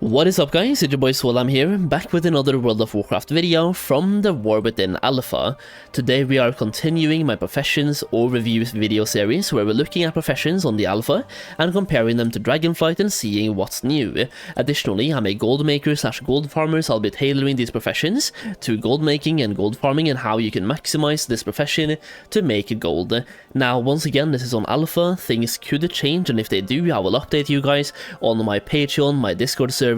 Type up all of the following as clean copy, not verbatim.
What is up guys, it's your boy Solheim here, back with another World of Warcraft video from the War Within Alpha. Today we are continuing my professions overview video series where we're looking at professions on the alpha and comparing them to Dragonflight and seeing what's new. Additionally, I'm a gold maker / gold farmer, so I'll be tailoring these professions to gold making and gold farming and how you can maximize this profession to make gold. Now once again, this is on alpha, things could change, and if they do I will update you guys on my Patreon, my Discord servers,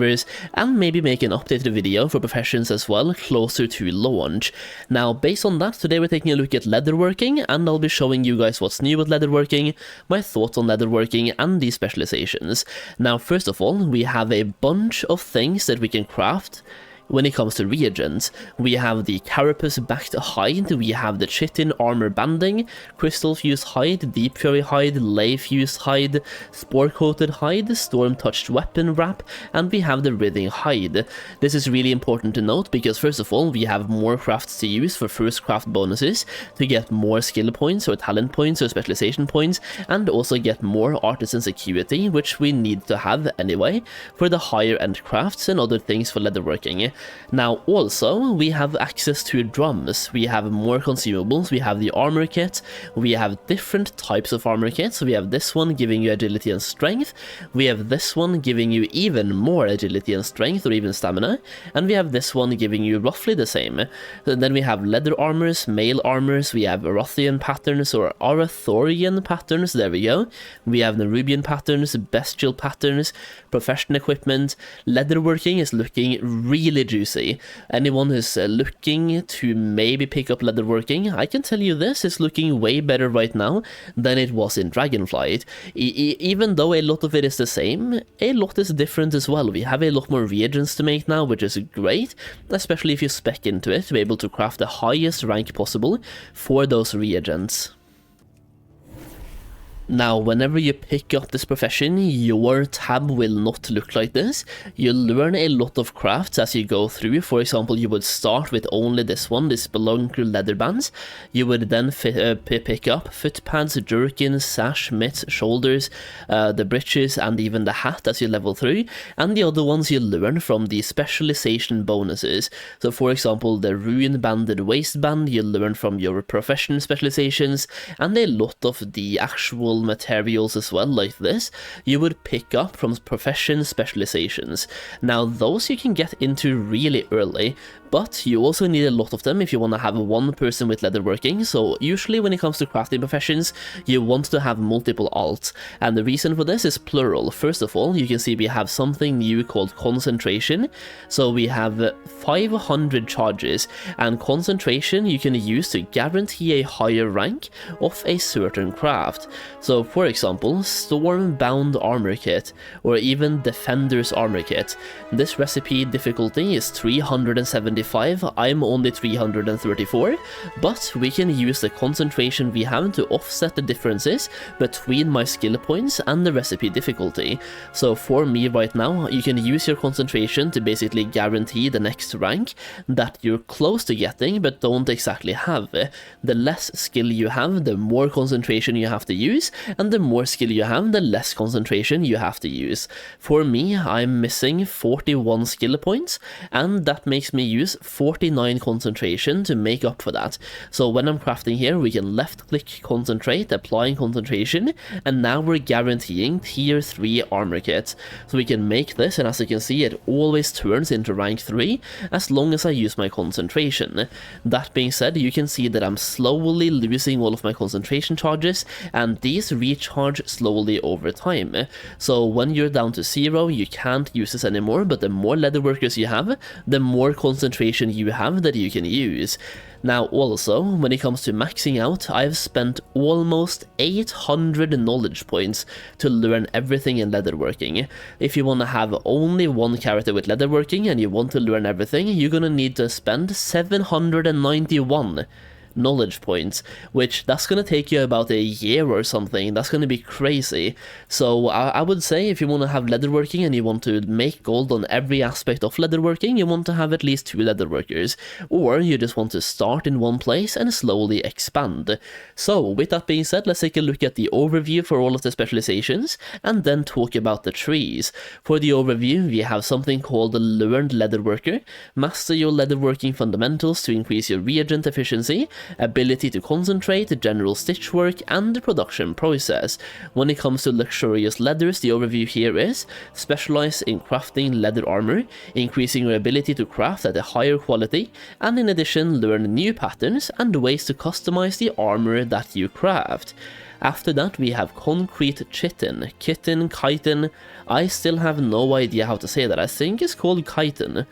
and maybe make an updated video for professions as well closer to launch. Now based on that, today we're taking a look at leatherworking, and I'll be showing you guys what's new with leatherworking, my thoughts on leatherworking and these specializations. Now first of all, we have a bunch of things that we can craft. When it comes to reagents, we have the carapace backed hide, we have the chitin armor banding, crystal fused hide, deep fury hide, lay fused hide, spore coated hide, storm touched weapon wrap, and we have the writhing hide. This is really important to note because first of all, we have more crafts to use for first craft bonuses to get more skill points or talent points or specialization points, and also get more artisan security, which we need to have anyway for the higher end crafts and other things for leatherworking. Now also, we have access to drums, we have more consumables, we have the armor kit, we have different types of armor kits. We have this one giving you agility and strength, we have this one giving you even more agility and strength or even stamina, and we have this one giving you roughly the same. And then we have leather armors, mail armors, we have Arathian patterns or Arathorian patterns, there we go, we have Nerubian patterns, bestial patterns, profession equipment. Leatherworking is looking really juicy. Anyone who's looking to maybe pick up leatherworking, I can tell you this is looking way better right now than it was in Dragonflight. Even though a lot of it is the same, a lot is different as well. We have a lot more reagents to make now, which is great, especially if you spec into it to be able to craft the highest rank possible for those reagents. Now, whenever you pick up this profession, your tab will not look like this. You'll learn a lot of crafts as you go through. For example, you would start with only this one, this Spelunker leather bands. You would then pick up foot pads, jerkins, sash, mitts, shoulders, the breeches, and even the hat as you level through. And the other ones you learn from the specialization bonuses. So for example, the ruin banded waistband you learn from your profession specializations, and a lot of the actual materials as well, like this, you would pick up from profession specializations. Now those you can get into really early, but you also need a lot of them if you want to have one person with leatherworking. So usually when it comes to crafting professions, you want to have multiple alts, and the reason for this is plural. First of all, you can see we have something new called concentration. So we have 500 charges, and concentration you can use to guarantee a higher rank of a certain craft. So for example, Stormbound armor kit or even Defender's armor kit. This recipe difficulty is 375, I'm only 334, but we can use the concentration we have to offset the differences between my skill points and the recipe difficulty. So for me right now, you can use your concentration to basically guarantee the next rank that you're close to getting but don't exactly have. The less skill you have, the more concentration you have to use, and the more skill you have, the less concentration you have to use. For me, I'm missing 41 skill points, and that makes me use 49 concentration to make up for that. So when I'm crafting here, we can left click concentrate, applying concentration, and now we're guaranteeing tier 3 armor kit. So we can make this, and as you can see, it always turns into rank 3 as long as I use my concentration. That being said, you can see that I'm slowly losing all of my concentration charges, and these recharge slowly over time. So when you're down to 0, you can't use this anymore, but the more leatherworkers you have, the more concentration you have that you can use. Now also, when it comes to maxing out, I've spent almost 800 knowledge points to learn everything in leatherworking. If you want to have only one character with leatherworking and you want to learn everything, you're gonna need to spend 791 knowledge points, which that's going to take you about a year or something. That's going to be crazy. So I would say if you want to have leatherworking and you want to make gold on every aspect of leatherworking, you want to have at least 2 leatherworkers, or you just want to start in one place and slowly expand. So with that being said, let's take a look at the overview for all of the specializations and then talk about the trees. For the overview, we have something called the Learned Leatherworker. Master your leatherworking fundamentals to increase your reagent efficiency, ability to concentrate, general stitch work, and the production process. When it comes to luxurious leathers, the overview here is specialize in crafting leather armor, increasing your ability to craft at a higher quality, and in addition learn new patterns and ways to customize the armor that you craft. After that, we have concrete chitin, chitin, I still have no idea how to say that. I think it's called chitin.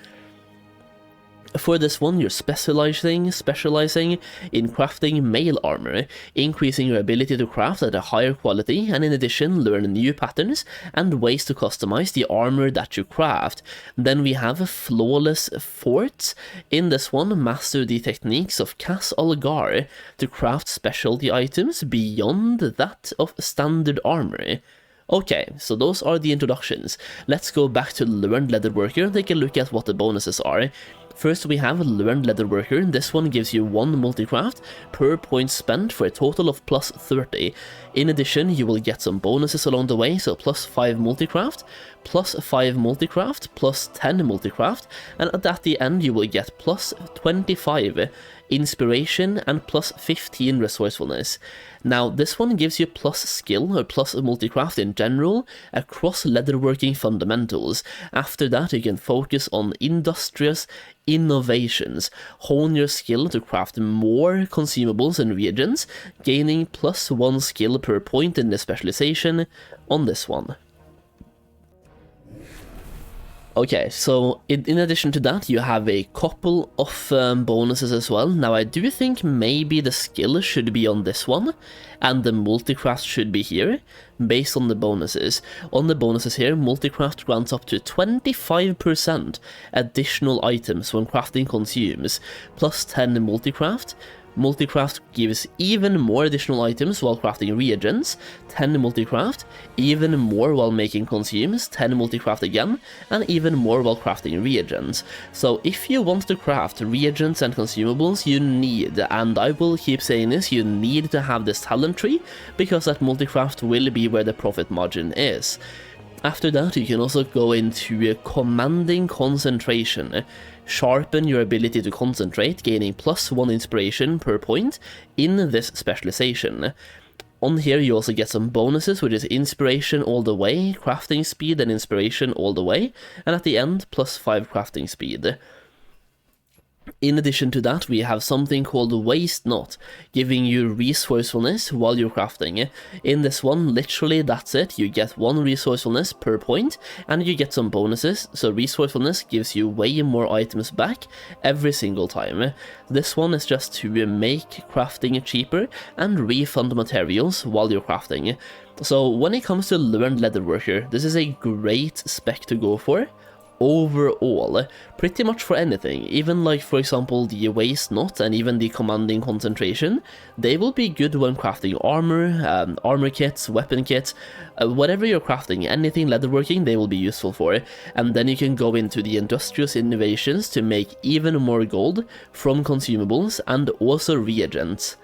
For this one, you're specializing in crafting mail armor, increasing your ability to craft at a higher quality, and in addition learn new patterns and ways to customize the armor that you craft. Then we have flawless forts. In this one, master the techniques of Cas Algar to craft specialty items beyond that of standard armor. Okay, so those are the introductions. Let's go back to Learned Leatherworker and take a look at what the bonuses are. First we have Learned Leatherworker. This one gives you 1 multicraft per point spent for a total of plus 30. In addition, you will get some bonuses along the way, so plus 5 multicraft, plus 5 multicraft, plus 10 multicraft, and at the end you will get plus 25 inspiration and plus 15 resourcefulness. Now this one gives you plus skill or plus multicraft in general across leatherworking fundamentals. After that you can focus on industrious innovations, hone your skill to craft more consumables and reagents, gaining plus 1 skill per point in the specialization on this one. Okay, so in addition to that, you have a couple of bonuses as well. Now, I do think maybe the skill should be on this one, and the multicraft should be here, based on the bonuses. On the bonuses here, multicraft grants up to 25% additional items when crafting consumes, plus 10 multicraft. Multicraft gives even more additional items while crafting reagents, 10 multicraft, even more while making consumes, 10 multicraft again, and even more while crafting reagents. So if you want to craft reagents and consumables, you need, and I will keep saying this, you need to have this talent tree, because that multicraft will be where the profit margin is. After that, you can also go into commanding concentration. Sharpen your ability to concentrate, gaining plus 1 inspiration per point in this specialization. On here you also get some bonuses, which is inspiration all the way, crafting speed and inspiration all the way, and at the end plus 5 crafting speed. In addition to that, we have something called Waste Not, giving you resourcefulness while you're crafting. In this one, literally that's it, you get 1 resourcefulness per point, and you get some bonuses, so resourcefulness gives you way more items back every single time. This one is just to make crafting cheaper and refund materials while you're crafting. So when it comes to Learned Leatherworker, this is a great spec to go for. Overall, pretty much for anything, even like for example the Waste Not and even the Commanding Concentration, they will be good when crafting armor, armor kits, weapon kits, whatever you're crafting, anything leatherworking they will be useful for, and then you can go into the industrious innovations to make even more gold from consumables and also reagents.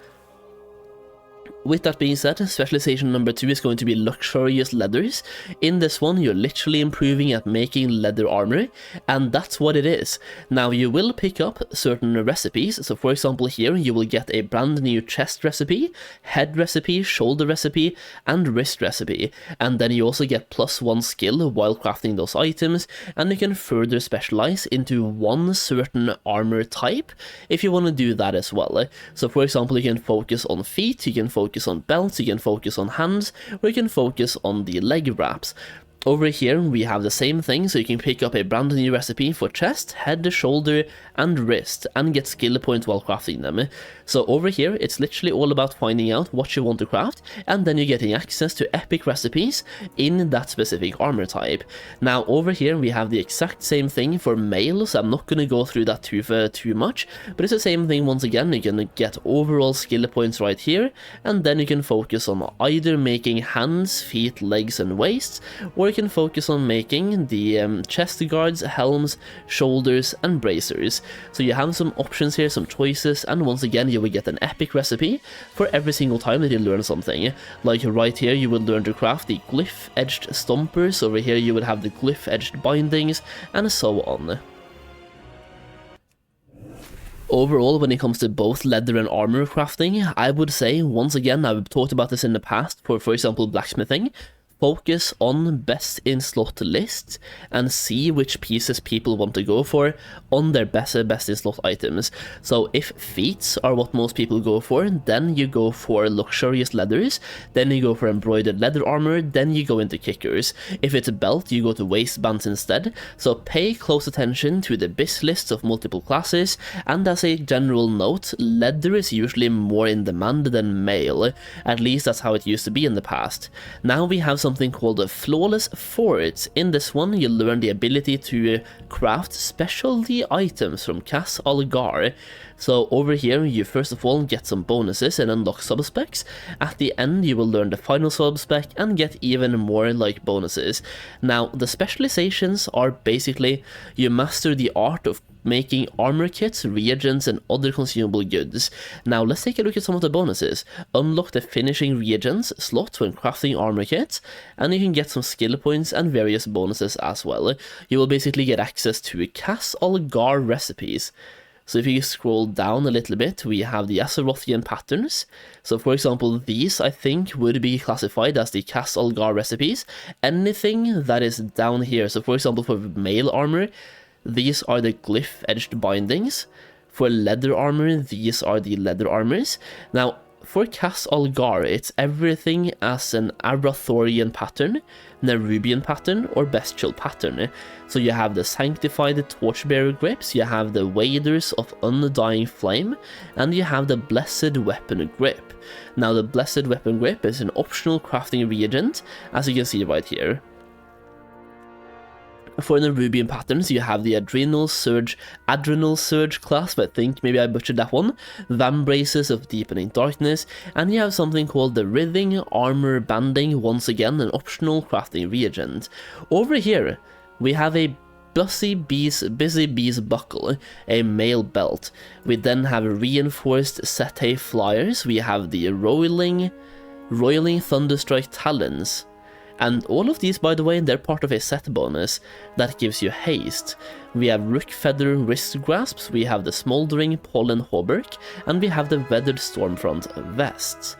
With that being said, specialization number 2 is going to be luxurious leathers. In this one, you're literally improving at making leather armor, and that's what it is. Now, you will pick up certain recipes, so for example here, you will get a brand new chest recipe, head recipe, shoulder recipe, and wrist recipe, and then you also get plus 1 skill while crafting those items, and you can further specialize into one certain armor type if you want to do that as well. So for example, you can focus on feet, you can focus on belts, you can focus on hands, or you can focus on the leg wraps. Over here we have the same thing, so you can pick up a brand new recipe for chest, head, shoulder, and wrist, and get skill points while crafting them. So over here, it's literally all about finding out what you want to craft, and then you're getting access to epic recipes in that specific armor type. Now over here we have the exact same thing for mail, so I'm not going to go through that too much, but it's the same thing once again. You're going to get overall skill points right here, and then you can focus on either making hands, feet, legs, and waists, or you can focus on making the chest guards, helms, shoulders, and bracers. So you have some options here, some choices, and once again you will get an epic recipe for every single time that you learn something. Like right here you will learn to craft the glyph edged stompers, over here you will have the glyph edged bindings, and so on. Overall, when it comes to both leather and armor crafting, I would say, once again, I've talked about this in the past for example blacksmithing, focus on best in slot lists and see which pieces people want to go for on their best in slot items. So if feats are what most people go for, then you go for luxurious leathers, then you go for embroidered leather armor, then you go into kickers. If it's a belt, you go to waistbands instead. So pay close attention to the BIS lists of multiple classes, and as a general note, leather is usually more in demand than mail, at least that's how it used to be in the past. Now we have something called a flawless forts. In this one you learn the ability to craft specialty items from Cas Algar. So over here you first of all get some bonuses and unlock subspecs. At the end you will learn the final subspec and get even more like bonuses. Now the specializations are basically you master the art of making armor kits, reagents, and other consumable goods. Now let's take a look at some of the bonuses. Unlock the finishing reagents slot when crafting armor kits, and you can get some skill points and various bonuses as well. You will basically get access to Cas Algar recipes. So if you scroll down a little bit, we have the Azeroth patterns. So for example, these I think would be classified as the Cas Algar recipes. Anything that is down here, so for example for mail armor, these are the glyph edged bindings. For leather armor, these are the leather armors. Now for Cas Algar, it's everything as an Arathorian pattern, Nerubian pattern, or Bestial pattern. So you have the Sanctified Torchbearer grips, you have the Waders of Undying Flame, and you have the Blessed Weapon grip. Now the Blessed Weapon grip is an optional crafting reagent, as you can see right here. For the Nerubian patterns, you have the Adrenal Surge class, but I think maybe I butchered that one, Vambraces of Deepening Darkness, and you have something called the Writhing Armor Banding, once again an optional crafting reagent. Over here, we have a Busy Bees buckle, a mail belt. We then have reinforced Sete flyers, we have the Roiling Thunderstrike talons. And all of these, by the way, they're part of a set bonus that gives you haste. We have Rook Feather wrist grasps, we have the Smoldering Pollen hauberk, and we have the Weathered Stormfront vests.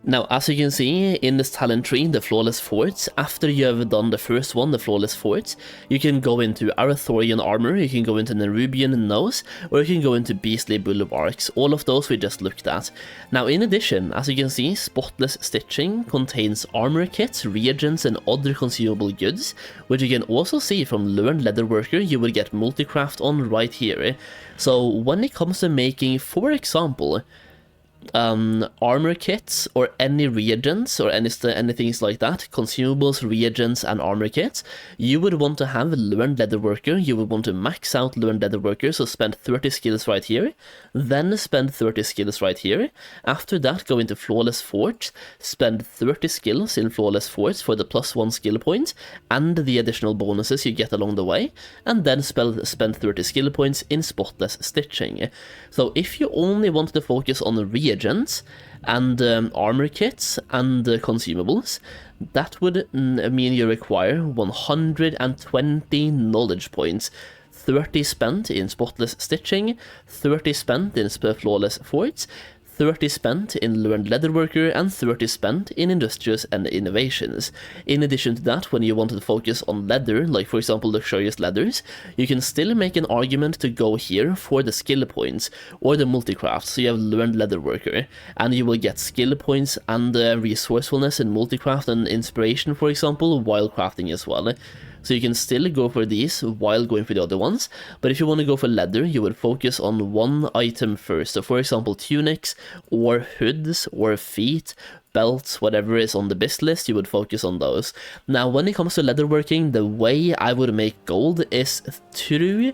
Now, as you can see in this talent tree, the Flawless Forts, after you have done the first one, the Flawless Forts, you can go into Arathorian armor, you can go into Nerubian nose, or you can go into Beastly Bulwarks. All of those we just looked at. Now, in addition, as you can see, Spotless Stitching contains armor kits, reagents, and other consumable goods, which you can also see from Learned Leatherworker. You will get multicraft on right here. So when it comes to making, for example, armor kits or any reagents or anything like that, consumables, reagents, and armor kits, you would want to have Learned Leatherworker. You would want to max out Learned Leatherworker, so spend 30 skills right here, then spend 30 skills right here. After that, go into Flawless Forts, spend 30 skills in Flawless Forts for the +1 skill points and the additional bonuses you get along the way, and then spend 30 skill points in Spotless Stitching. So if you only want to focus on the reagents and armor kits and consumables, that would mean you require 120 knowledge points, 30 spent in Spotless Stitching, 30 spent in Flawless Forts, 30 spent in Learned Leatherworker, and 30 spent in Industrious and Innovations. In addition to that, when you want to focus on leather, like for example luxurious leathers, you can still make an argument to go here for the skill points or the multicraft. So you have Learned Leatherworker, and you will get skill points and resourcefulness in multicraft and inspiration, for example, while crafting as well. So you can still go for these while going for the other ones, but if you want to go for leather, you would focus on one item first. So for example, tunics or hoods or feet, belts, whatever is on the BIS list, you would focus on those. Now, when it comes to leatherworking, the way I would make gold is through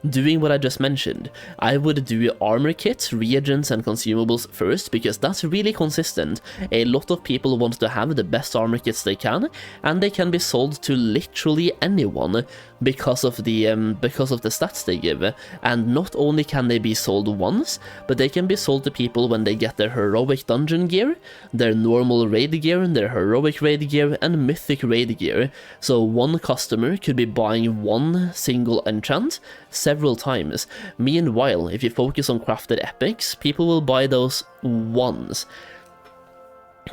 doing what I just mentioned. I would do armor kits, reagents and consumables first, because that's really consistent. A lot of people want to have the best armor kits they can, and they can be sold to literally anyone because of the stats they give. And not only can they be sold once, but they can be sold to people when they get their heroic dungeon gear, their normal raid gear, their heroic raid gear, and mythic raid gear. So one customer could be buying one single enchant several times. Meanwhile, if you focus on crafted epics, people will buy those once.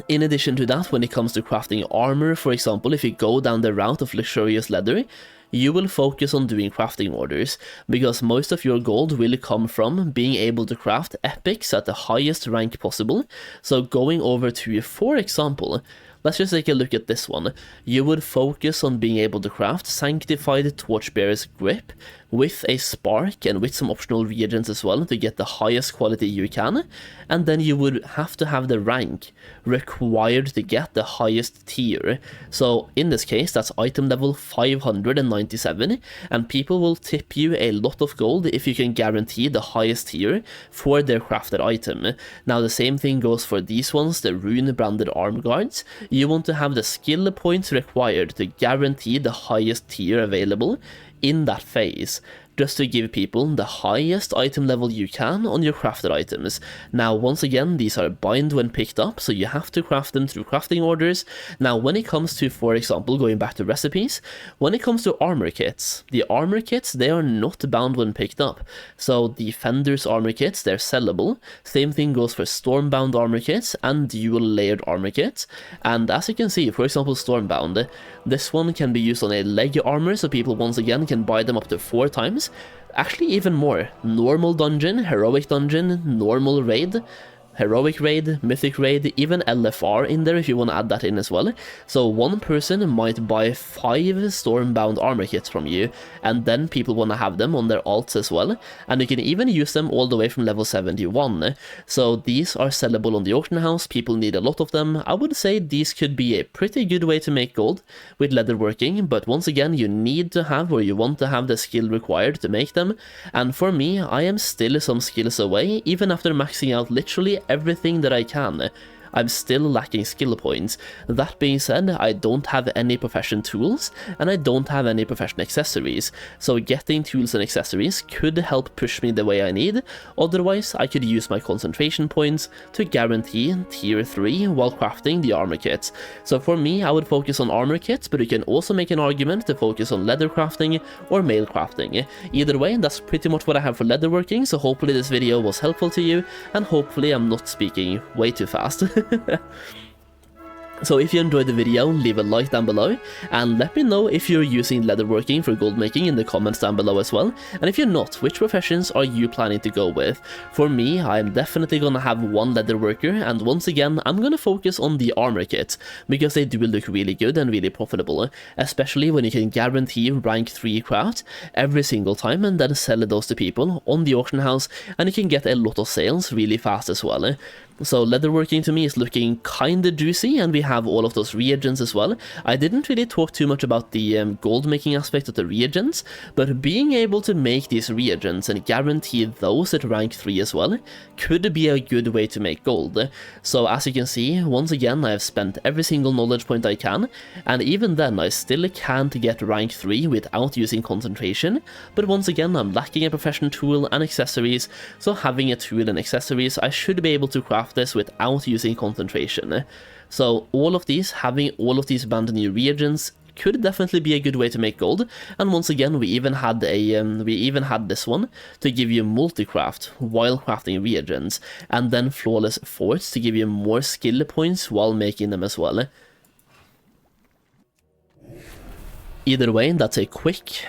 In addition to that, when it comes to crafting armor, for example, if you go down the route of luxurious leather, you will focus on doing crafting orders, because most of your gold will come from being able to craft epics at the highest rank possible. So going over to, for example, let's just take a look at this one. You would focus on being able to craft Sanctified Torchbearer's Grip with a spark and with some optional reagents as well to get the highest quality you can, and then you would have to have the rank required to get the highest tier. So in this case, that's item level 597, and people will tip you a lot of gold if you can guarantee the highest tier for their crafted item. Now the same thing goes for these ones, the rune branded arm guards. You want to have the skill points required to guarantee the highest tier available in that phase, just to give people the highest item level you can on your crafted items. Now, once again, these are bind when picked up, so you have to craft them through crafting orders. Now, when it comes to, for example, going back to recipes, when it comes to armor kits, the armor kits, they are not bound when picked up. So the Fender's armor kits, they're sellable. Same thing goes for Stormbound armor kits and dual layered armor kits. And as you can see, for example, Stormbound, this one can be used on a leg armor, so people once again can buy them up to 4 times. Actually, even more. Normal dungeon, heroic dungeon, normal raid, heroic raid, mythic raid, even LFR in there if you want to add that in as well. So one person might buy 5 Stormbound armor kits from you, and then people want to have them on their alts as well, and you can even use them all the way from level 71. So these are sellable on the auction house, people need a lot of them. I would say these could be a pretty good way to make gold with leatherworking, but once again, you need to have, or you want to have, the skill required to make them, and for me, I am still some skills away, even after maxing out literally everything that I can. I'm still lacking skill points. That being said, I don't have any profession tools, and I don't have any profession accessories, so getting tools and accessories could help push me the way I need. Otherwise, I could use my concentration points to guarantee tier 3 while crafting the armor kits. So for me, I would focus on armor kits, but you can also make an argument to focus on leather crafting or mail crafting. Either way, that's pretty much what I have for leatherworking, so hopefully this video was helpful to you, and hopefully I'm not speaking way too fast. So if you enjoyed the video, leave a like down below, and let me know if you're using leatherworking for gold making in the comments down below as well, and if you're not, which professions are you planning to go with? For me, I'm definitely gonna have one leatherworker, and once again, I'm gonna focus on the armor kits, because they do look really good and really profitable, especially when you can guarantee rank 3 craft every single time and then sell those to people on the auction house, and you can get a lot of sales really fast as well. So leatherworking to me is looking kinda juicy, and we have all of those reagents as well. I didn't really talk too much about the gold making aspect of the reagents, but being able to make these reagents and guarantee those at rank 3 as well could be a good way to make gold. So as you can see, once again I have spent every single knowledge point I can, and even then I still can't get rank 3 without using concentration, but once again I'm lacking a profession tool and accessories, so having a tool and accessories I should be able to craft this without using concentration. So all of these, having all of these brand new reagents could definitely be a good way to make gold. And once again, we even had this one to give you multi-craft while crafting reagents, and then flawless forts to give you more skill points while making them as well. Either way, that's a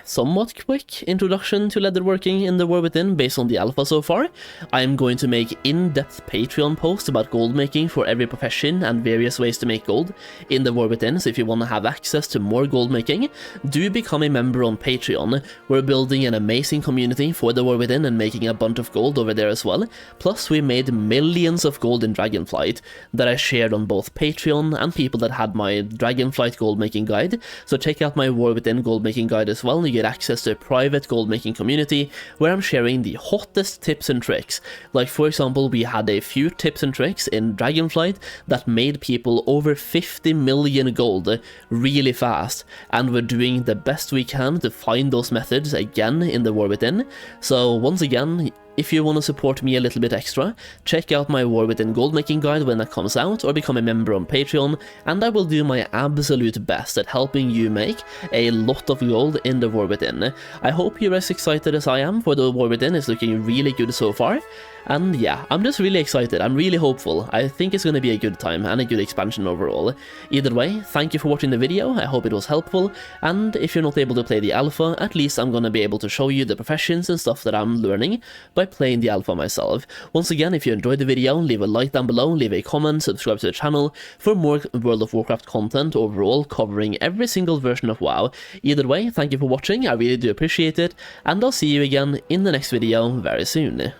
somewhat quick introduction to leatherworking in the War Within based on the alpha so far. I am going to make in-depth Patreon posts about gold making for every profession and various ways to make gold in the War Within, so if you want to have access to more gold making, do become a member on Patreon. We're building an amazing community for the War Within and making a bunch of gold over there as well. Plus, we made millions of gold in Dragonflight that I shared on both Patreon and people that had my Dragonflight gold making guide, so check out my War Within gold making guide as well, and you get access to a private gold making community where I'm sharing the hottest tips and tricks. Like for example, we had a few tips and tricks in Dragonflight that made people over 50 million gold really fast, and we're doing the best we can to find those methods again in the War Within. So once again, if you want to support me a little bit extra, check out my War Within Goldmaking guide when that comes out, or become a member on Patreon, and I will do my absolute best at helping you make a lot of gold in the War Within. I hope you're as excited as I am, for the War Within is looking really good so far. And yeah, I'm just really excited, I'm really hopeful. I think it's going to be a good time and a good expansion overall. Either way, thank you for watching the video, I hope it was helpful, and if you're not able to play the alpha, at least I'm going to be able to show you the professions and stuff that I'm learning by playing the alpha myself. Once again, if you enjoyed the video, leave a like down below, leave a comment, subscribe to the channel for more World of Warcraft content overall, covering every single version of WoW. Either way, thank you for watching, I really do appreciate it, and I'll see you again in the next video very soon.